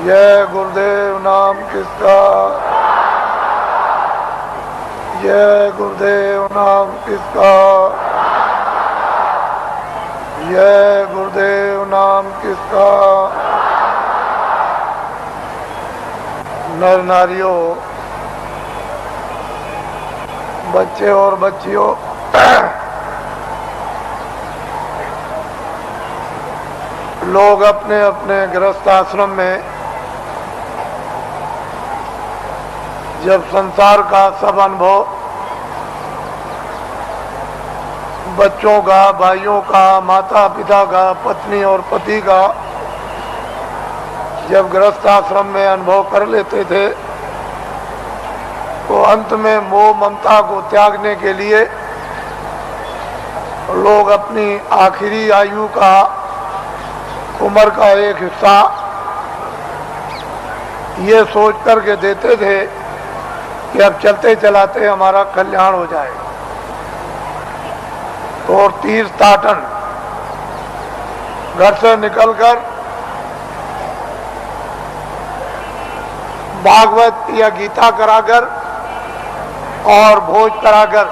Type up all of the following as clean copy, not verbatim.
जय गुरुदेव नाम किसका, जय गुरुदेव नाम किसका, जय गुरुदेव नाम किसका। नर नारियों, बच्चे और बच्चियों, लोग अपने अपने गृहस्थ आश्रम में जब संसार का सब अनुभव, बच्चों का, भाइयों का, माता पिता का, पत्नी और पति का जब गृहस्थ आश्रम में अनुभव कर लेते थे तो अंत में मोह ममता को त्यागने के लिए लोग अपनी आखिरी आयु का, उम्र का एक हिस्सा ये सोच करके देते थे कि अब चलते चलाते हमारा कल्याण हो जाए। और तीर्थाटन घर से निकलकर भागवत या गीता कराकर और भोज कराकर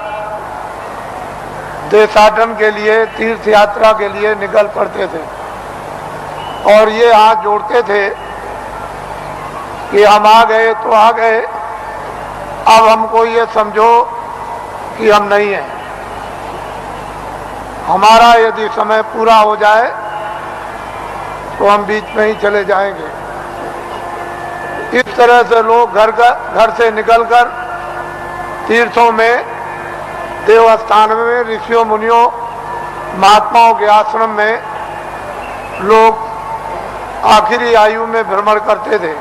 देशाटन के लिए, तीर्थ यात्रा के लिए निकल पड़ते थे और ये हाथ जोड़ते थे कि हम आ गए तो आ गए, अब हमको ये समझो कि हम नहीं हैं। हमारा यदि समय पूरा हो जाए तो हम बीच में ही चले जाएंगे। इस तरह से लोग घर से निकलकर तीर्थों में, देवस्थान में, ऋषियों मुनियों महात्माओं के आश्रम में लोग आखिरी आयु में भ्रमण करते थे।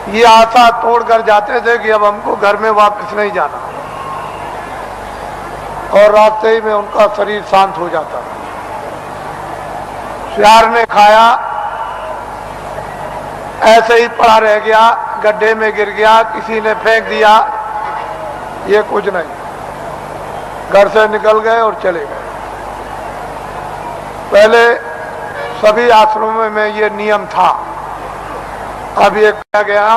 ये आशा तोड़कर जाते थे कि अब हमको घर में वापस नहीं जाना, और रास्ते ही में उनका शरीर शांत हो जाता। सियार ने खाया, ऐसे ही पड़ा रह गया, गड्ढे में गिर गया, किसी ने फेंक दिया, ये कुछ नहीं। घर से निकल गए और चले गए। पहले सभी आश्रमों में ये नियम था, अब ये कहा गया,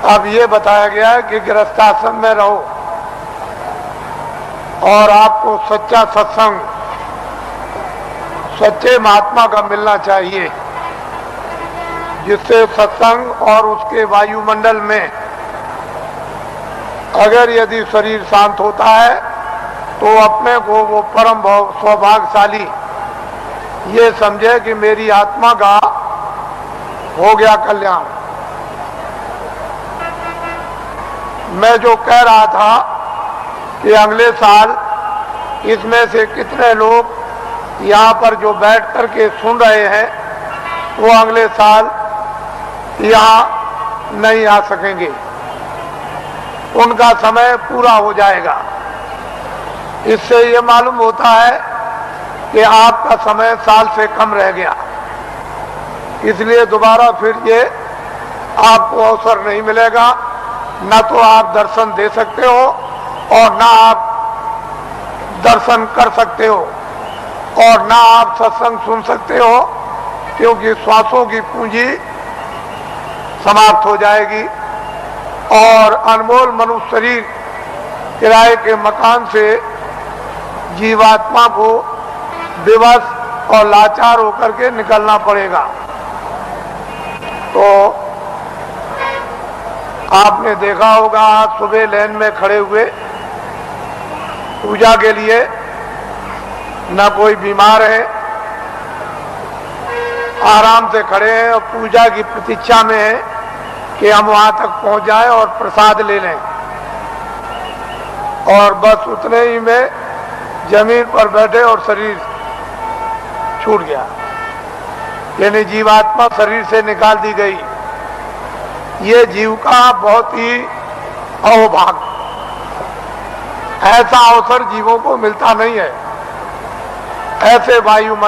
अब ये बताया गया है कि गृहस्थाश्रम में रहो और आपको सच्चा सत्संग, सच्चे महात्मा का मिलना चाहिए, जिससे सत्संग और उसके वायुमंडल में अगर यदि शरीर शांत होता है तो अपने को वो परम सौभाग्यशाली ये समझे कि मेरी आत्मा का हो गया कल्याण। मैं जो कह रहा था कि अगले साल इसमें से कितने लोग यहाँ पर जो बैठ करके सुन रहे हैं वो अगले साल यहाँ नहीं आ सकेंगे, उनका समय पूरा हो जाएगा। इससे ये मालूम होता है कि आपका समय साल से कम रह गया, इसलिए दोबारा फिर ये आपको अवसर नहीं मिलेगा। न तो आप दर्शन दे सकते हो और न आप दर्शन कर सकते हो और न आप सत्संग सुन सकते हो, क्योंकि श्वासों की पूंजी समाप्त हो जाएगी और अनमोल मनुष्य शरीर किराए के मकान से जीवात्मा को विवश और लाचार होकर के निकलना पड़ेगा। तो आपने देखा होगा, आज सुबह लाइन में खड़े हुए पूजा के लिए, न कोई बीमार है, आराम से खड़े हैं और पूजा की प्रतीक्षा में है कि हम वहां तक पहुंच जाएं और प्रसाद ले लें, और बस उतने ही में जमीन पर बैठे और शरीर छूट गया, यानी जीवात्मा शरीर से निकाल दी गई। ये जीव का बहुत ही अहोभाग्य, ऐसा अवसर जीवों को मिलता नहीं है। ऐसे वायुमंडल